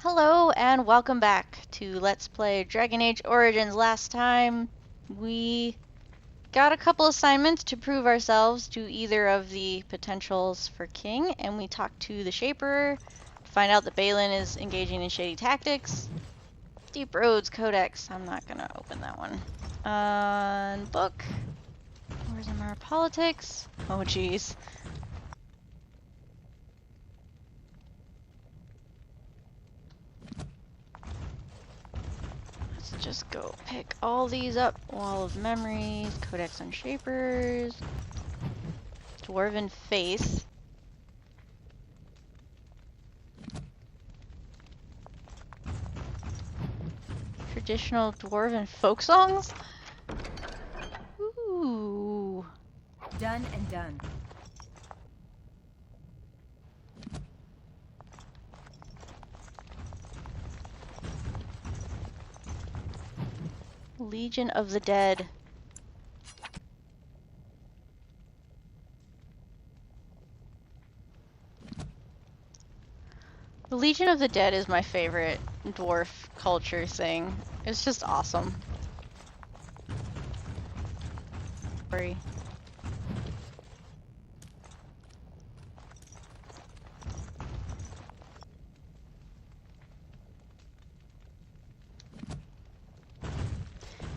Hello and welcome back to Let's Play Dragon Age Origins. Last time we got a couple assignments to prove ourselves to either of the potentials for king, and we talked to the Shaperer to find out that Balin is engaging in shady tactics. Deep Roads Codex, I'm not gonna open that one. Book. Where's our politics? Oh jeez. Just go pick all these up. Wall of Memories, Codex on Shapers, Dwarven Faith. Traditional Dwarven folk songs? Ooh. Done and done. Legion of the Dead. The Legion of the Dead is my favorite dwarf culture thing. It's just awesome. Sorry.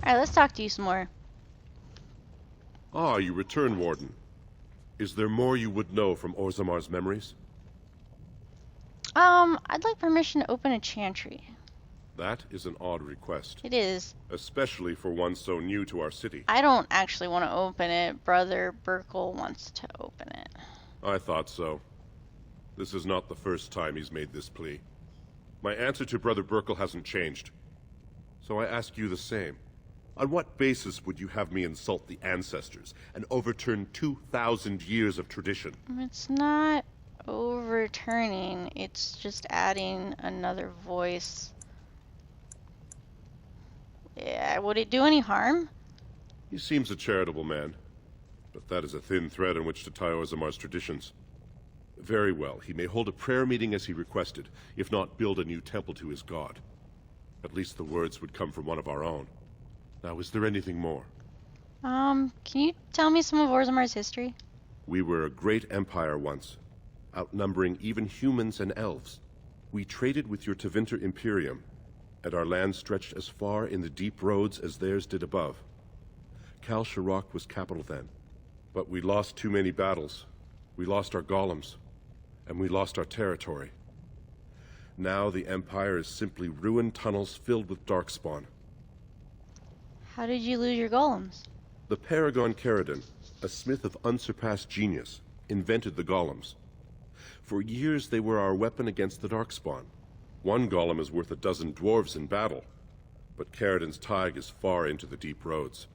Alright, let's talk to you some more. Ah, you return, Warden. Is there more you would know from Orzamar's memories? I'd like permission to open a chantry. That is an odd request. It is. Especially for one so new to our city. I don't actually want to open it. Brother Burkle wants to open it. I thought so. This is not the first time he's made this plea. My answer to Brother Burkle hasn't changed. So I ask you the same. On what basis would you have me insult the ancestors and overturn 2,000 years of tradition? It's not overturning, it's just adding another voice. Yeah, would it do any harm? He seems a charitable man, but that is a thin thread on which to tie Orzamar's traditions. Very well, he may hold a prayer meeting as he requested, if not build a new temple to his god. At least the words would come from one of our own. Now, is there anything more? Can you tell me some of Orzamar's history? We were a great empire once, outnumbering even humans and elves. We traded with your Tevinter Imperium, and our land stretched as far in the deep roads as theirs did above. Kal Sharok was capital then, but we lost too many battles. We lost our golems, and we lost our territory. Now the empire is simply ruined tunnels filled with Darkspawn. How did you lose your golems? The Paragon Caridon, a smith of unsurpassed genius, invented the golems. For years they were our weapon against the Darkspawn. One golem is worth a dozen dwarves in battle, but Caridon's tag is far into the deep roads.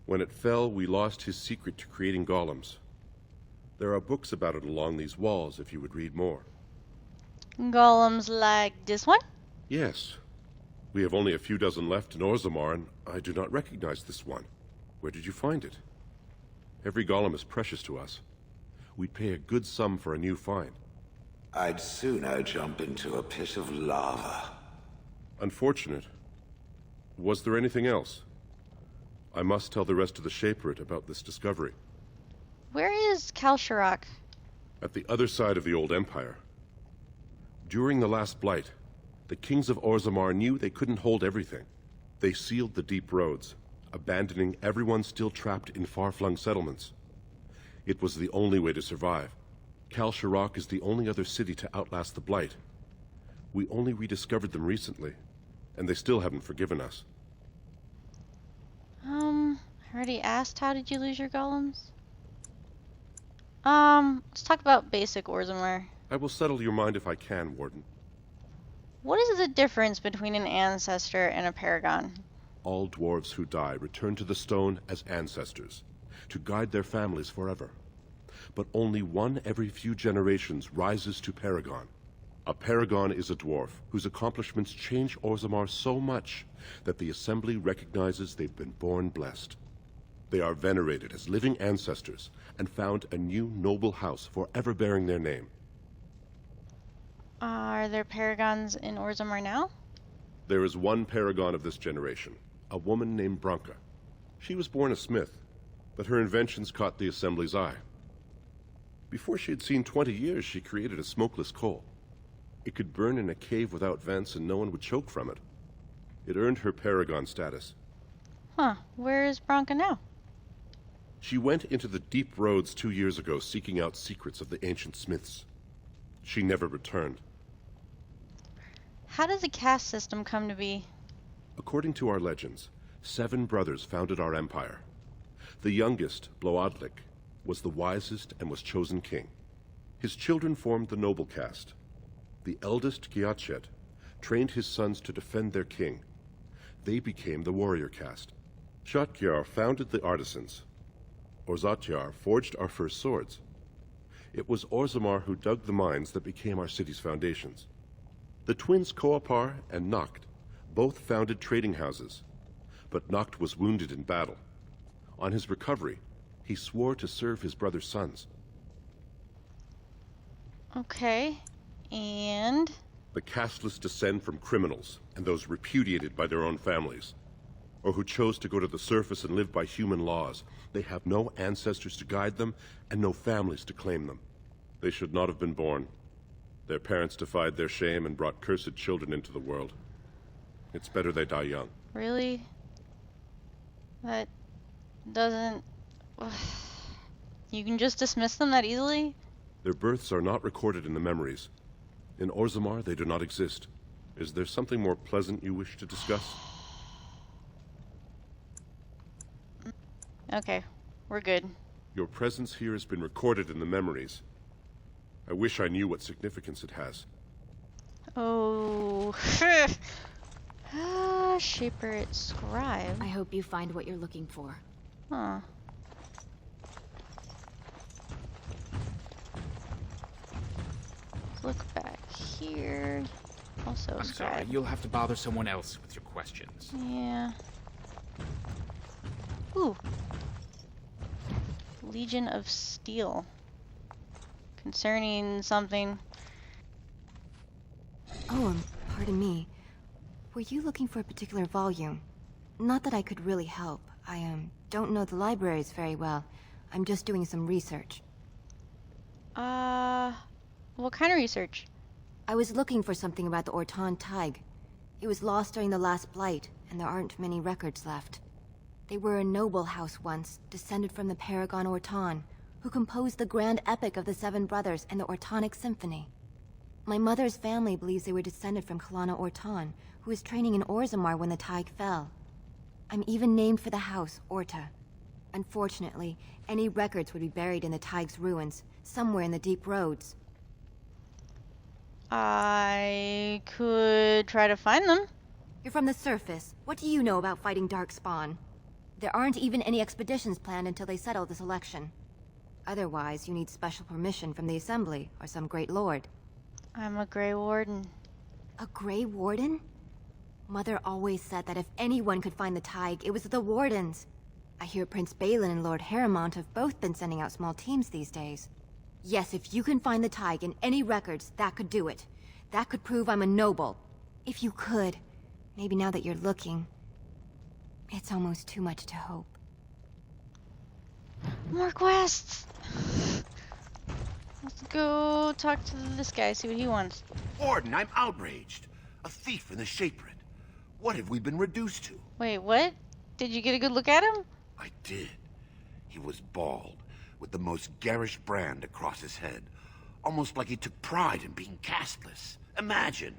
When it fell, we lost his secret to creating golems. There are books about it along these walls if you would read more. Golems like this one? Yes. We have only a few dozen left in Orzammar, and I do not recognize this one. Where did you find it? Every golem is precious to us. We'd pay a good sum for a new find. I'd sooner jump into a pit of lava. Unfortunate. Was there anything else? I must tell the rest of the Shaperate about this discovery. Where is Kal Sharok? At the other side of the old empire. During the last Blight, the kings of Orzammar knew they couldn't hold everything. They sealed the deep roads, abandoning everyone still trapped in far-flung settlements. It was the only way to survive. Kal Sharok is the only other city to outlast the Blight. We only rediscovered them recently, and they still haven't forgiven us. I already asked how did you lose your golems? Let's talk about basic Orzammar. I will settle your mind if I can, Warden. What is the difference between an ancestor and a paragon? All dwarves who die return to the stone as ancestors, to guide their families forever. But only one every few generations rises to paragon. A paragon is a dwarf whose accomplishments change Orzammar so much that the Assembly recognizes they've been born blessed. They are venerated as living ancestors and found a new noble house forever bearing their name. Are there paragons in Orzammar now? There is one paragon of this generation, a woman named Branka. She was born a smith, but her inventions caught the Assembly's eye. Before she had seen 20 years, she created a smokeless coal. It could burn in a cave without vents and no one would choke from it. It earned her paragon status. Huh, where is Branka now? She went into the deep roads 2 years ago seeking out secrets of the ancient smiths. She never returned. How did the caste system come to be? According to our legends, 7 brothers founded our empire. The youngest, Bloodlik, was the wisest and was chosen king. His children formed the noble caste. The eldest, Giachet, trained his sons to defend their king. They became the warrior caste. Shotgyar founded the artisans. Orzatyar forged our first swords. It was Orzammar who dug the mines that became our city's foundations. The twins Koapar and Noct both founded trading houses, but Noct was wounded in battle. On his recovery, he swore to serve his brother's sons. Okay, and... The casteless descend from criminals and those repudiated by their own families, or who chose to go to the surface and live by human laws. They have no ancestors to guide them and no families to claim them. They should not have been born. Their parents defied their shame and brought cursed children into the world. It's better they die young. Really? That doesn't... You can just dismiss them that easily? Their births are not recorded in the memories. In Orzammar, they do not exist. Is there something more pleasant you wish to discuss? Okay, we're good. Your presence here has been recorded in the memories. I wish I knew what significance it has. Oh... Shaperate scribe. I hope you find what you're looking for. Huh. Let's look back here. Also I'm sorry, scribe. you'll have to bother someone else with your questions. Yeah. Ooh. Legion of Steel. Concerning something. Oh, pardon me. Were you looking for a particular volume? Not that I could really help. I, don't know the libraries very well. I'm just doing some research. What kind of research? I was looking for something about the Ortan Tig. It was lost during the last Blight, and there aren't many records left. They were a noble house once, descended from the Paragon Ortan, who composed the grand epic of the Seven Brothers and the Ortonic Symphony. My mother's family believes they were descended from Kalana Ortan, who was training in Orzammar when the Tig fell. I'm even named for the house, Orta. Unfortunately, any records would be buried in the Tig's ruins, somewhere in the deep roads. I could try to find them. You're from the surface. What do you know about fighting Darkspawn? There aren't even any expeditions planned until they settle this election. Otherwise, you need special permission from the Assembly or some great lord. I'm a Grey Warden. A Grey Warden? Mother always said that if anyone could find the Tig, it was the Wardens. I hear Prince Balin and Lord Harrimont have both been sending out small teams these days. Yes, if you can find the Tig in any records, that could do it. That could prove I'm a noble. If you could. Maybe now that you're looking. It's almost too much to hope. More quests! Let's go talk to this guy, see what he wants. Warden, I'm outraged. A thief in the Shaperate. What have we been reduced to? Wait, what? Did you get a good look at him? I did. He was bald, with the most garish brand across his head. Almost like he took pride in being casteless. Imagine.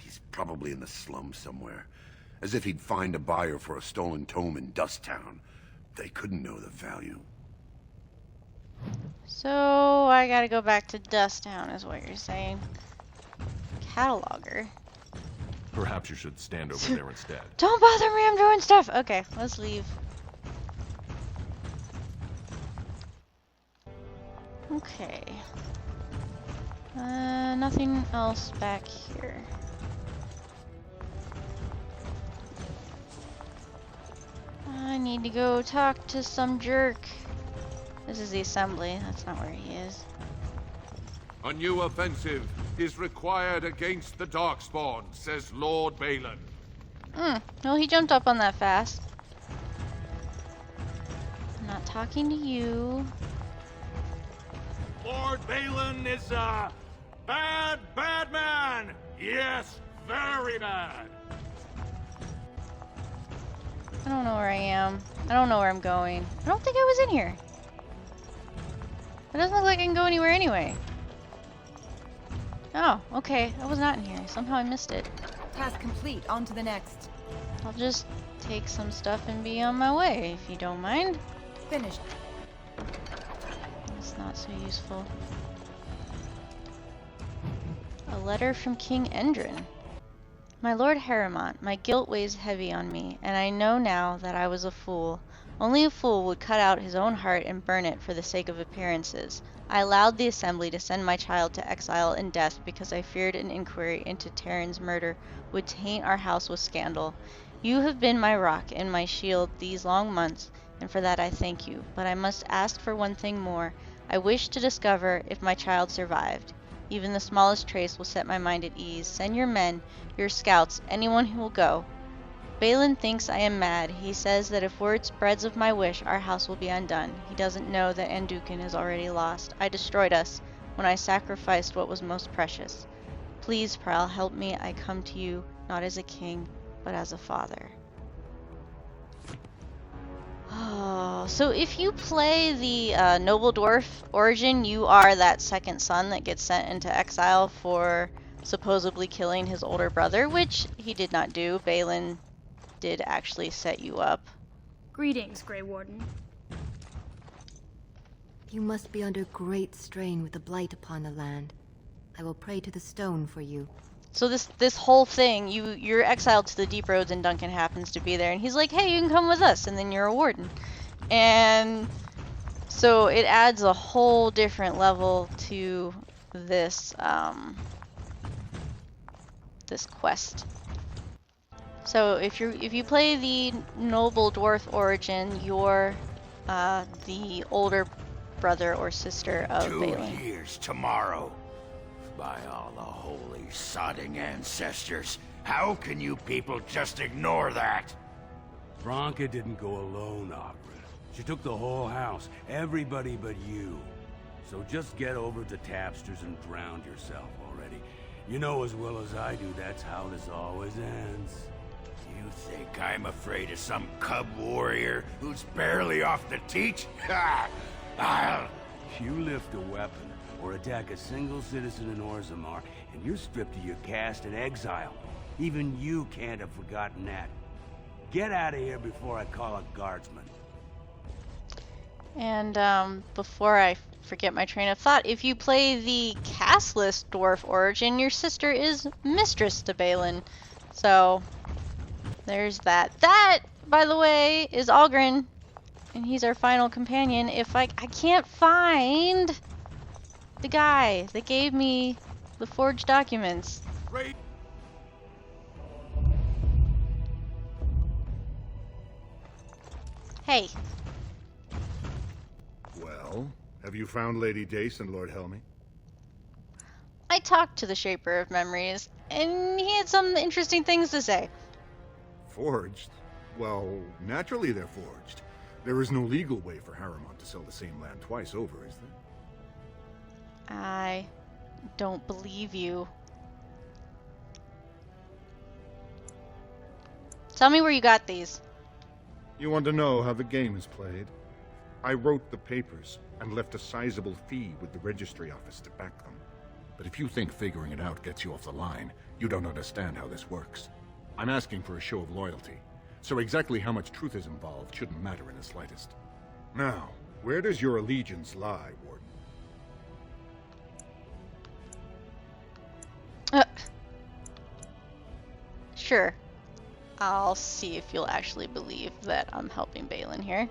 He's probably in the slums somewhere. As if he'd find a buyer for a stolen tome in Dusttown. They couldn't know the value. So, I gotta go back to Dusttown, is what you're saying. Cataloger. Perhaps you should stand over there instead. Don't bother me, I'm doing stuff! Okay, let's leave. Okay. Nothing else back here. I need to go talk to some jerk. This is the assembly, that's not where he is. A new offensive is required against the Darkspawn, says Lord Balin. Well, he jumped up on that fast. I'm not talking to you. Lord Balin is a bad, bad man! Yes, very bad! I don't know where I am. I don't know where I'm going. I don't think I was in here. It doesn't look like I can go anywhere anyway. Oh, okay. I was not in here. Somehow I missed it. Task complete. On to the next. I'll just take some stuff and be on my way, if you don't mind. Finished. That's not so useful. A letter from King Endrin. My Lord Harrimont, my guilt weighs heavy on me, and I know now that I was a fool. Only a fool would cut out his own heart and burn it for the sake of appearances. I allowed the assembly to send my child to exile and death because I feared an inquiry into Terran's murder would taint our house with scandal. You have been my rock and my shield these long months, and for that I thank you. But I must ask for one thing more. I wish to discover if my child survived. Even the smallest trace will set my mind at ease. Send your men, your scouts, anyone who will go. Balin thinks I am mad. He says that if word spreads of my wish, our house will be undone. He doesn't know that Andukin is already lost. I destroyed us when I sacrificed what was most precious. Please, Pral, help me. I come to you, not as a king, but as a father. Oh, so if you play the Noble Dwarf origin, you are that second son that gets sent into exile for supposedly killing his older brother, which he did not do. Balin did actually set you up. Greetings, Grey Warden. You must be under great strain with the blight upon the land. I will pray to the stone for you. So this whole thing, you're exiled to the Deep Roads and Duncan happens to be there and he's like, hey, you can come with us, and then you're a warden. And so it adds a whole different level to this this quest. So if you play the Noble Dwarf origin, you're the older brother or sister of Balin. 2 years tomorrow. By all the holy sodding ancestors, how can you people just ignore that? Franca didn't go alone, Opera. She took the whole house, everybody but you. So just get over to Tapsters and drown yourself already. You know as well as I do that's how this always ends. You think I'm afraid of some cub warrior who's barely off the teat? Ha! You lift a weapon or attack a single citizen in Orzammar, and you're stripped of your caste and exiled. Even you can't have forgotten that. Get out of here before I call a guardsman. And before I forget my train of thought, if you play the casteless dwarf origin, your sister is mistress to Balin. So there's that. That, by the way, is Algren, and he's our final companion. If I can't find the guy that gave me the forged documents. Great. Hey. Well, have you found Lady Dace and Lord Helmy? I talked to the Shaper of Memories, and he had some interesting things to say. Forged? Well, naturally they're forged. There is no legal way for Harrimont to sell the same land twice over, is there? I don't believe you. Tell me where you got these. You want to know how the game is played? I wrote the papers and left a sizable fee with the registry office to back them. But if you think figuring it out gets you off the line, you don't understand how this works. I'm asking for a show of loyalty, so exactly how much truth is involved shouldn't matter in the slightest. Now, where does your allegiance lie, Warden? Sure. I'll see if you'll actually believe that I'm helping Balin here.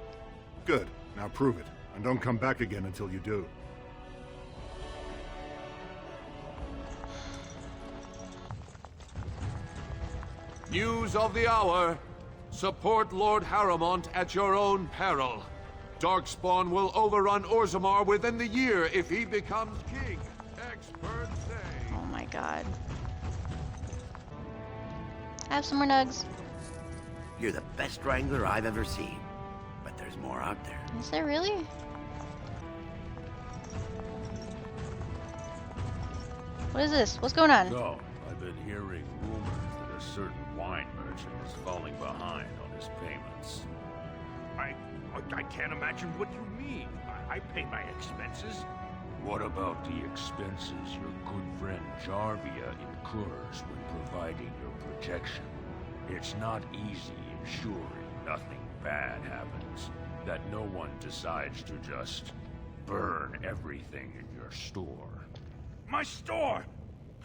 Good. Now prove it. And don't come back again until you do. News of the hour. Support Lord Harrimont at your own peril. Darkspawn will overrun Orzammar within the year if he becomes king. Have some more nugs. You're the best wrangler I've ever seen. But there's more out there. Is there really? What is this? What's going on? So, I've been hearing rumors that a certain wine merchant is falling behind on his payments. I can't imagine what you mean. I pay my expenses. What about the expenses your good friend Jarvia incurs when providing your protection? It's not easy ensuring nothing bad happens, that no one decides to just burn everything in your store. My store!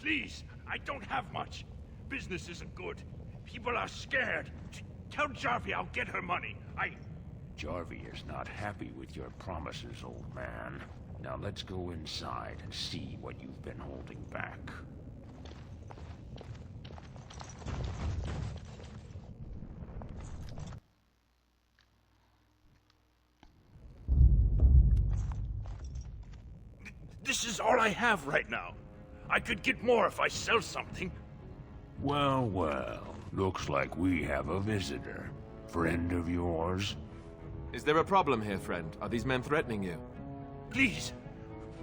Please, I don't have much. Business isn't good. People are scared. Tell Jarvia I'll get her money. Jarvia's not happy with your promises, old man. Now let's go inside and see what you've been holding back. This is all I have right now. I could get more if I sell something. Well, well. Looks like we have a visitor. Friend of yours? Is there a problem here, friend? Are these men threatening you? Please,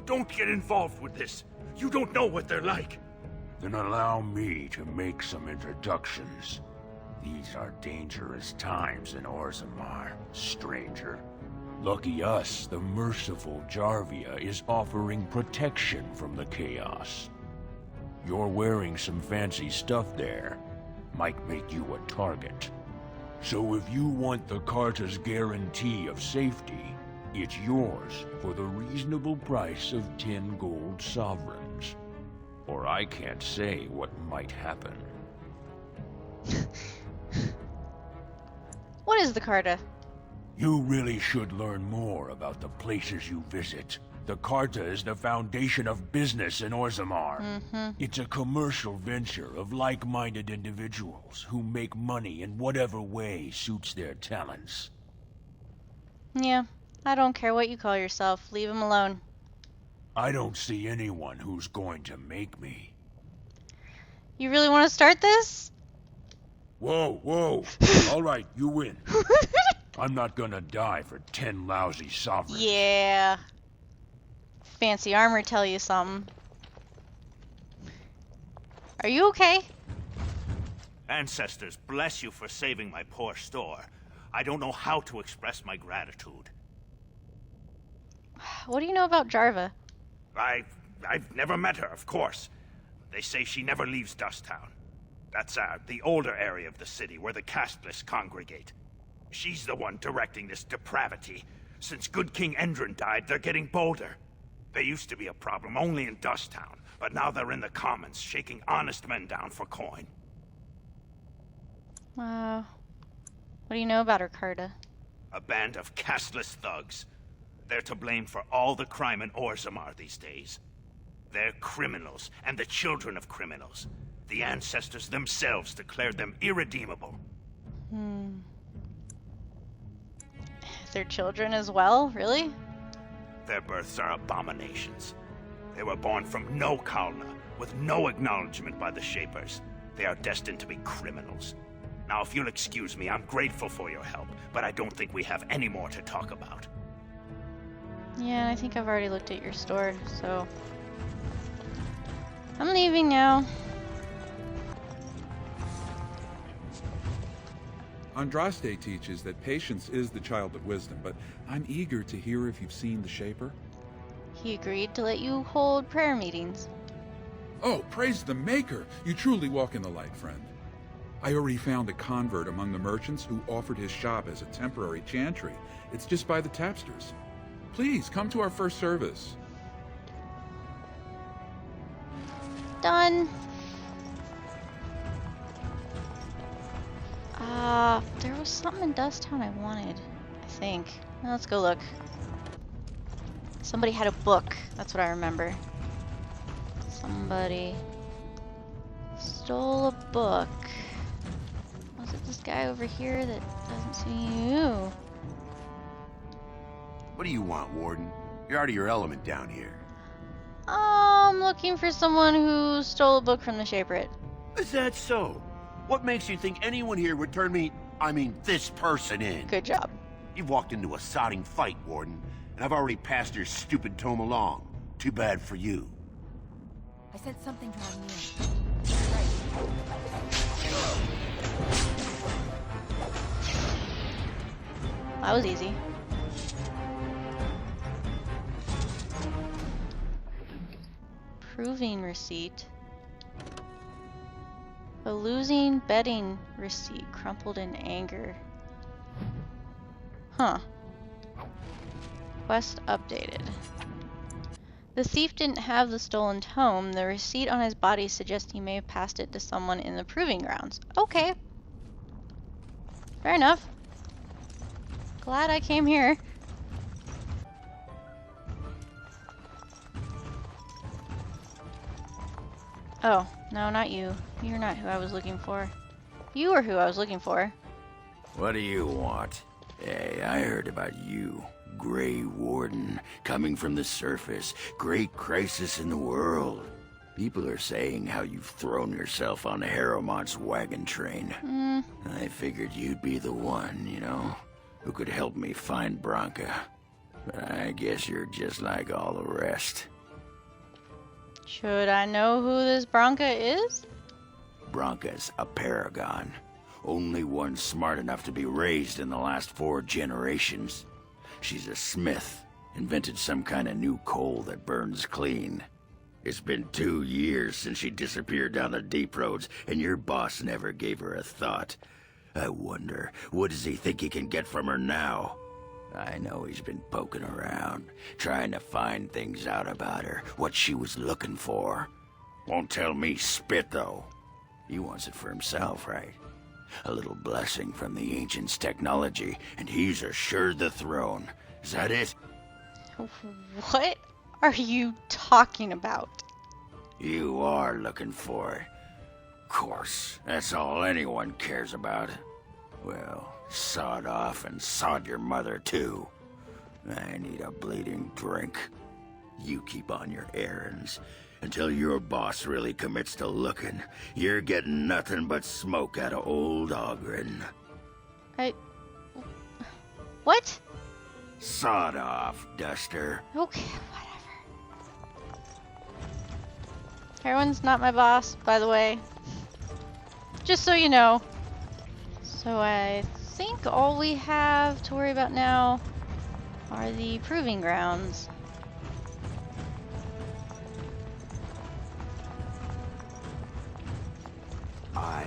don't get involved with this. You don't know what they're like. Then allow me to make some introductions. These are dangerous times in Orzammar, stranger. Lucky us, the merciful Jarvia is offering protection from the chaos. You're wearing some fancy stuff there. Might make you a target. So if you want the Carta's guarantee of safety, it's yours for the reasonable price of 10 gold sovereigns. Or I can't say what might happen. What is the Carta? You really should learn more about the places you visit. The Carta is the foundation of business in Orzammar. It's a commercial venture of like-minded individuals who make money in whatever way suits their talents. Yeah, I don't care what you call yourself. Leave him alone. I don't see anyone who's going to make me. You really want to start this? Whoa, whoa. All right, you win. I'm not gonna die for 10 lousy sovereigns. Yeah. Fancy armor tell you something. Are you okay? Ancestors, bless you for saving my poor store. I don't know how to express my gratitude. What do you know about Jarva? I've never met her, of course. They say she never leaves Dusttown. That's the older area of the city where the casteless congregate. She's the one directing this depravity. Since good King Endrin died, they're getting bolder. They used to be a problem only in Dusttown, but now they're in the commons, shaking honest men down for coin. What do you know about her, Carta? A band of casteless thugs. They're to blame for all the crime in Orzammar these days. They're criminals, and the children of criminals. The ancestors themselves declared them irredeemable. Their children as well? Really? Their births are abominations. They were born from no Kalna, with no acknowledgement by the Shapers. They are destined to be criminals. Now, if you'll excuse me, I'm grateful for your help, but I don't think we have any more to talk about. Yeah, I think I've already looked at your store, so... I'm leaving now. Andraste teaches that patience is the child of wisdom, but I'm eager to hear if you've seen the Shaper. He agreed to let you hold prayer meetings. Oh, praise the Maker! You truly walk in the light, friend. I already found a convert among the merchants who offered his shop as a temporary chantry. It's just by the tapsters. Please, come to our first service. Done. There was something in Dusttown I wanted, I think. Now let's go look. Somebody had a book. That's what I remember. Somebody stole a book. Was it this guy over here that doesn't see you? What do you want, Warden? You're out of your element down here. I'm looking for someone who stole a book from the Shaperate. Is that so? What makes you think anyone here would turn me, this person in? Good job. You've walked into a sodding fight, Warden, and I've already passed your stupid tome along. Too bad for you. I said something drawing near. That was easy. Proving receipt. A losing betting receipt crumpled in anger. Huh. Quest updated. The thief didn't have the stolen tome. The receipt on his body suggests he may have passed it to someone in the proving grounds. Okay. Fair enough. Glad I came here. Oh, no, not you. You're not who I was looking for. You are who I was looking for. What do you want? Hey, I heard about you. Grey Warden, coming from the surface. Great crisis in the world. People are saying how you've thrown yourself on Harrowmont's wagon train. I figured you'd be the one, you know, who could help me find Branka. But I guess you're just like all the rest. Should I know who this Branka is? Branka's a paragon. Only one smart enough to be raised in the last 4 generations. She's a smith. Invented some kind of new coal that burns clean. It's been 2 years since she disappeared down the deep roads, and your boss never gave her a thought. I wonder, what does he think he can get from her now? I know he's been poking around, trying to find things out about her, what she was looking for. Won't tell me spit, though. He wants it for himself, right? A little blessing from the Ancients' technology, and he's assured the throne. Is that it? What are you talking about? You are looking for it. Of course, that's all anyone cares about. Well, sod off and sod your mother, too. I need a bleeding drink. You keep on your errands. Until your boss really commits to looking, you're getting nothing but smoke out of old Ogren. What? Sod off, Duster. Okay, whatever. Heroine's not my boss, by the way. Just so you know. So I think all we have to worry about now are the proving grounds. I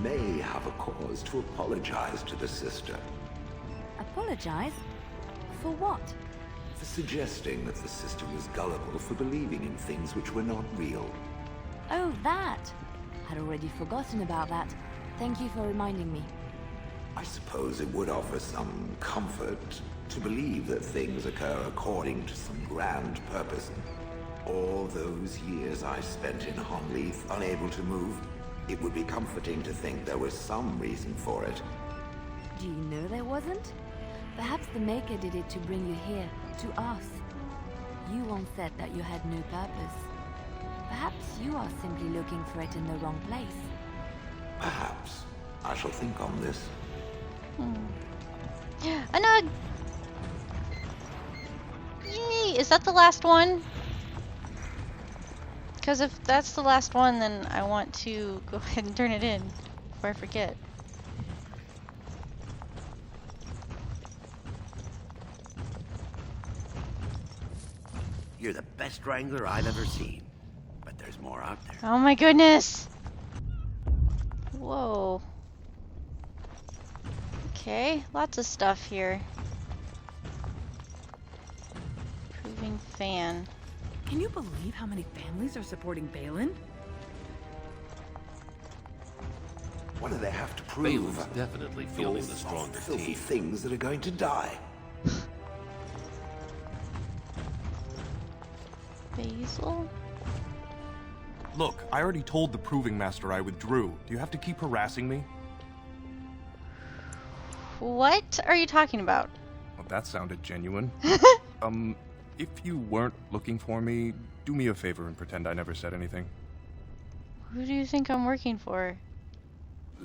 may have a cause to apologize to the sister. Apologize? For what? For suggesting that the sister was gullible for believing in things which were not real. Oh, that! I'd already forgotten about that. Thank you for reminding me. I suppose it would offer some comfort to believe that things occur according to some grand purpose. All those years I spent in Honleith, unable to move, it would be comforting to think there was some reason for it. Do you know there wasn't? Perhaps the Maker did it to bring you here, to us. You once said that you had no purpose. Perhaps you are simply looking for it in the wrong place. Perhaps. I shall think on this. A nug! Yay! Is that the last one? Because if that's the last one, then I want to go ahead and turn it in before I forget. You're the best wrangler I've ever seen. But there's more out there. Oh my goodness! Whoa. Okay, lots of stuff here. Proving fan. Can you believe how many families are supporting Balin? What do they have to prove? Balin's definitely feeling the stronger filthy team. things that are going to die. Basil? Look, I already told the Proving Master I withdrew. Do you have to keep harassing me? What are you talking about? Well, that sounded genuine. If you weren't looking for me, do me a favor and pretend I never said anything. Who do you think I'm working for?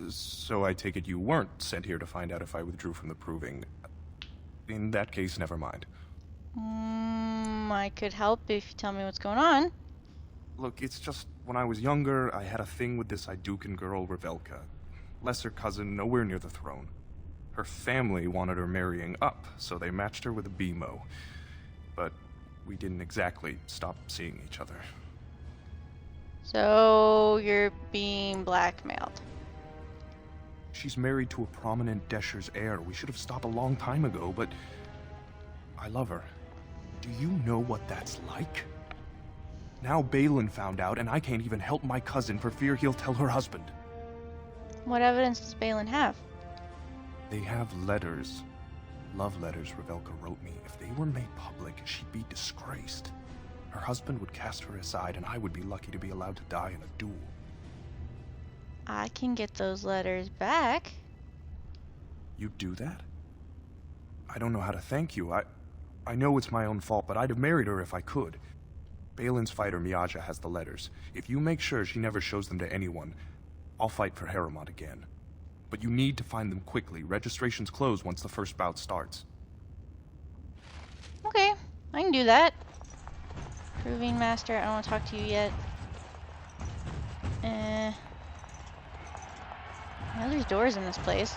So I take it you weren't sent here to find out if I withdrew from the proving. In that case, never mind. I could help if you tell me what's going on. Look, it's just, when I was younger, I had a thing with this Idukan girl, Revelka. Lesser cousin, nowhere near the throne. Her family wanted her marrying up, so they matched her with a BMO. But we didn't exactly stop seeing each other. So you're being blackmailed. She's married to a prominent Desher's heir. We should have stopped a long time ago, but I love her. Do you know what that's like? Now Balin found out, and I can't even help my cousin for fear he'll tell her husband. What evidence does Balin have? They have letters. Love letters Revelka wrote me. If they were made public, she'd be disgraced. Her husband would cast her aside, and I would be lucky to be allowed to die in a duel. I can get those letters back. You'd do that? I don't know how to thank you. I know it's my own fault, but I'd have married her if I could. Balin's fighter Miaja has the letters. If you make sure she never shows them to anyone, I'll fight for Haremont again. But you need to find them quickly. Registration's closed once the first bout starts. Okay, I can do that. Proving Master, I don't want to talk to you yet. Now there's doors in this place.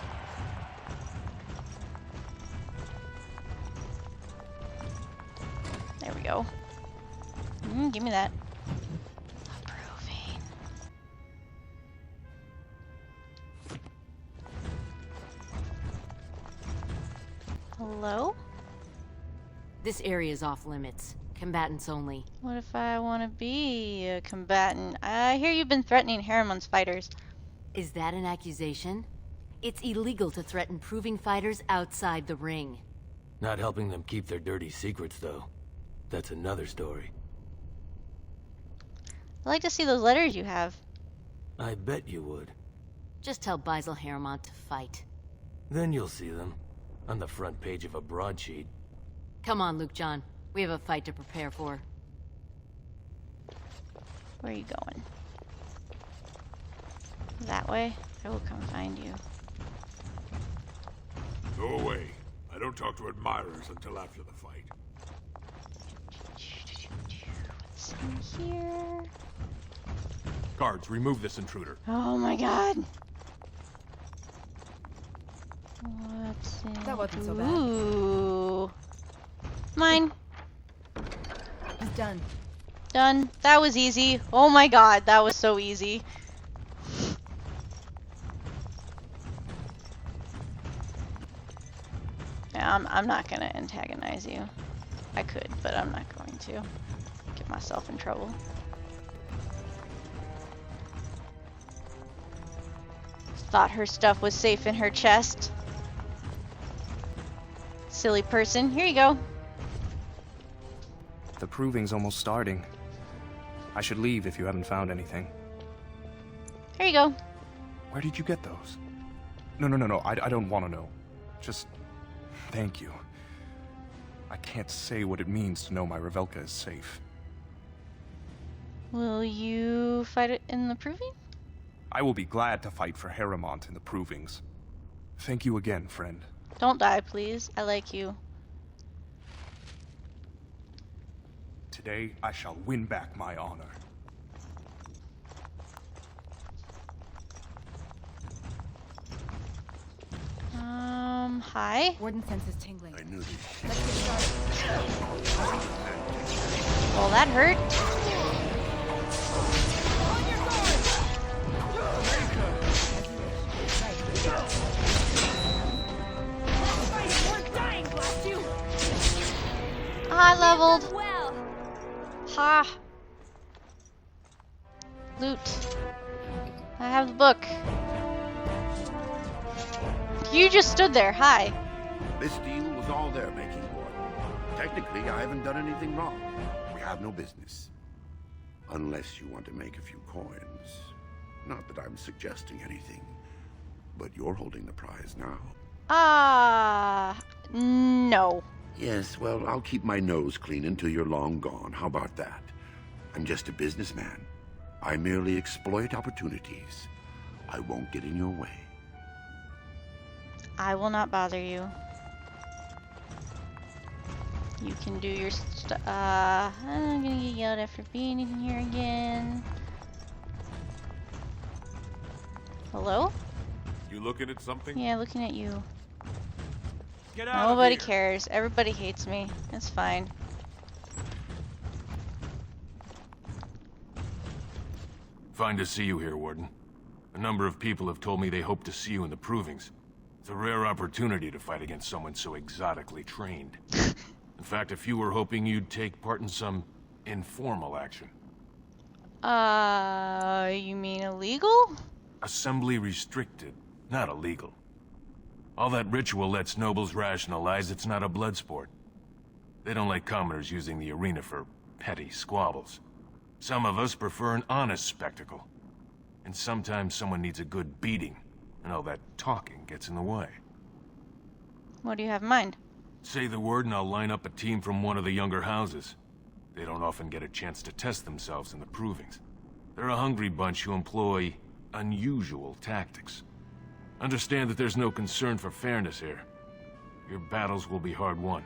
There we go. Give me that. Approving. Hello? This area is off limits. Combatants only. What if I want to be a combatant? I hear you've been threatening Haremon's fighters. Is that an accusation? It's illegal to threaten proving fighters outside the ring. Not helping them keep their dirty secrets, though. That's another story. I'd like to see those letters you have. I bet you would. Just tell Basil Haremont to fight. Then you'll see them. On the front page of a broadsheet. Come on, Luke John. We have a fight to prepare for. Where are you going? That way? I will come find you. Go away. I don't talk to admirers until after the fight. What's in here? Guards, remove this intruder. Oh my god. What's in... That wasn't so bad. Ooh. Mine. He's done. Done. That was easy. Oh my god, that was so easy. Yeah, I'm not gonna antagonize you. I could, but I'm not going to. Get myself in trouble. Thought her stuff was safe in her chest. Silly person. Here you go. The proving's almost starting. I should leave if you haven't found anything. Here you go. Where did you get those? No. I don't want to know. Just thank you. I can't say what it means to know my Revelka is safe. Will you fight it in the proving? I will be glad to fight for Haremont in the provings. Thank you again, friend. Don't die, please. I like you. Today, I shall win back my honor. Hi? Warden senses tingling. I knew this. Let's get started. Well, that hurt. I leveled. Ha. Loot. I have the book. You just stood there. Hi. This deal was all their making, Warden. Technically, I haven't done anything wrong. We have no business. Unless you want to make a few coins. Not that I'm suggesting anything. But you're holding the prize now. No. Yes, well, I'll keep my nose clean until you're long gone. How about that? I'm just a businessman. I merely exploit opportunities. I won't get in your way. I will not bother you. You can do your I'm gonna get yelled at for being in here again. Hello? You looking at something? Yeah, looking at you. Get out Nobody of here. cares. Everybody hates me. It's fine. Fine to see you here, Warden. A number of people have told me they hope to see you in the provings. It's a rare opportunity to fight against someone so exotically trained. In fact, a few were hoping you'd take part in some informal action. You mean illegal? Assembly restricted, not illegal. All that ritual lets nobles rationalize it's not a blood sport. They don't like commoners using the arena for petty squabbles. Some of us prefer an honest spectacle. And sometimes someone needs a good beating, and all that talking gets in the way. What do you have in mind? Say the word and I'll line up a team from one of the younger houses. They don't often get a chance to test themselves in the provings. They're a hungry bunch who employ unusual tactics. Understand that there's no concern for fairness here. Your battles will be hard won.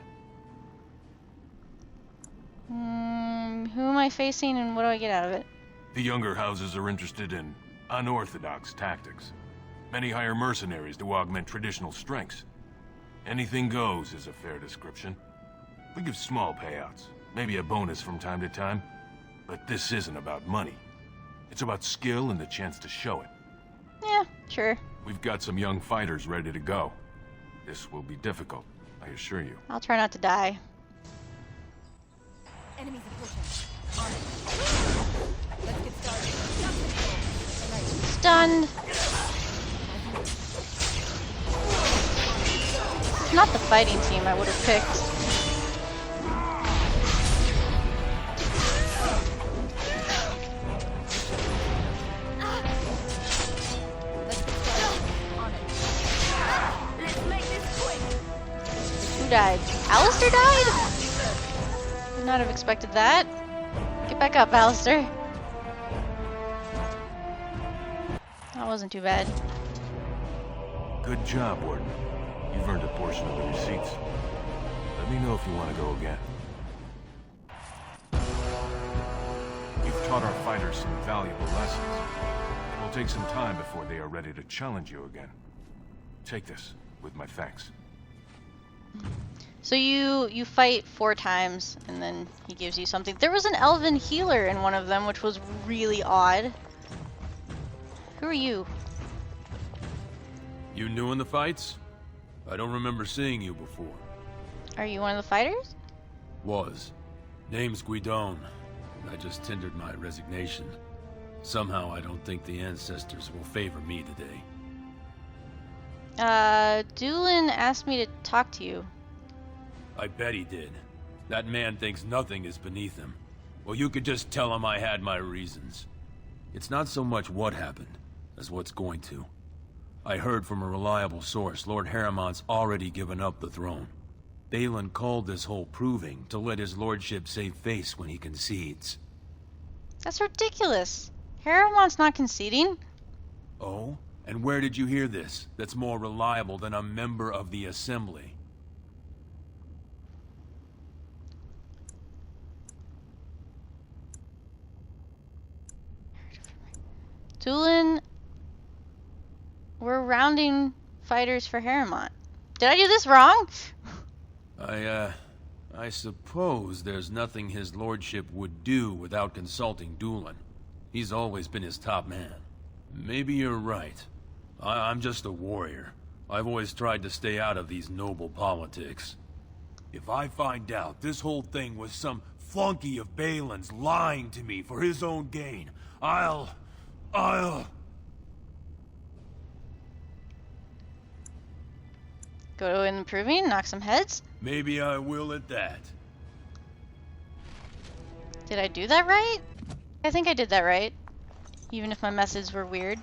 Who am I facing and what do I get out of it? The younger houses are interested in unorthodox tactics. Many hire mercenaries to augment traditional strengths. Anything goes is a fair description. We give small payouts, maybe a bonus from time to time, but this isn't about money. It's about skill and the chance to show it. Yeah, sure. We've got some young fighters ready to go. This will be difficult, I assure you. I'll try not to die. Enemies approaching. On it. Let's get started. Stunned. Not the fighting team I would have picked. Who died? Alistair died? Would not have expected that. Get back up, Alistair. That wasn't too bad. Good job, Warden. You've earned a portion of the receipts. Let me know if you want to go again. You've taught our fighters some valuable lessons. It will take some time before they are ready to challenge you again. Take this, with my thanks. So you fight 4 times, and then he gives you something. There was an elven healer in one of them, which was really odd. Who are you? You new in the fights? I don't remember seeing you before. Are you one of the fighters? Was. Name's Guidon. I just tendered my resignation. Somehow I don't think the ancestors will favor me today. Doolin asked me to talk to you. I bet he did. That man thinks nothing is beneath him. Well, you could just tell him I had my reasons. It's not so much what happened, as what's going to. I heard from a reliable source Lord Harriman's already given up the throne. Balin called this whole proving to let his lordship save face when he concedes. That's ridiculous. Harriman's not conceding. Oh? And where did you hear this that's more reliable than a member of the Assembly? Doolin, we're rounding fighters for Harriman. Did I do this wrong? I suppose there's nothing his lordship would do without consulting Doolin. He's always been his top man. Maybe you're right. I'm just a warrior. I've always tried to stay out of these noble politics. If I find out this whole thing was some flunky of Balin's lying to me for his own gain, I'll... Go in the proving, knock some heads? Maybe I will at that. Did I do that right? I think I did that right. Even if my methods were weird.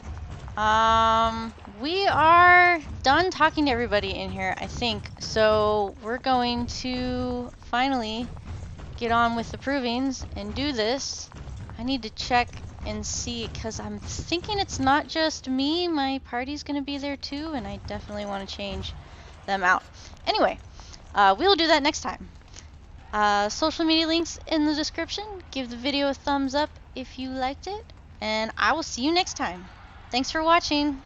We are done talking to everybody in here, I think. So we're going to finally get on with the provings and do this. I need to check and see, because I'm thinking it's not just me. My party's going to be there too, and I definitely want to change them out. Anyway, we'll do that next time. Social media links in the description. Give the video a thumbs up if you liked it, and I will see you next time. Thanks for watching.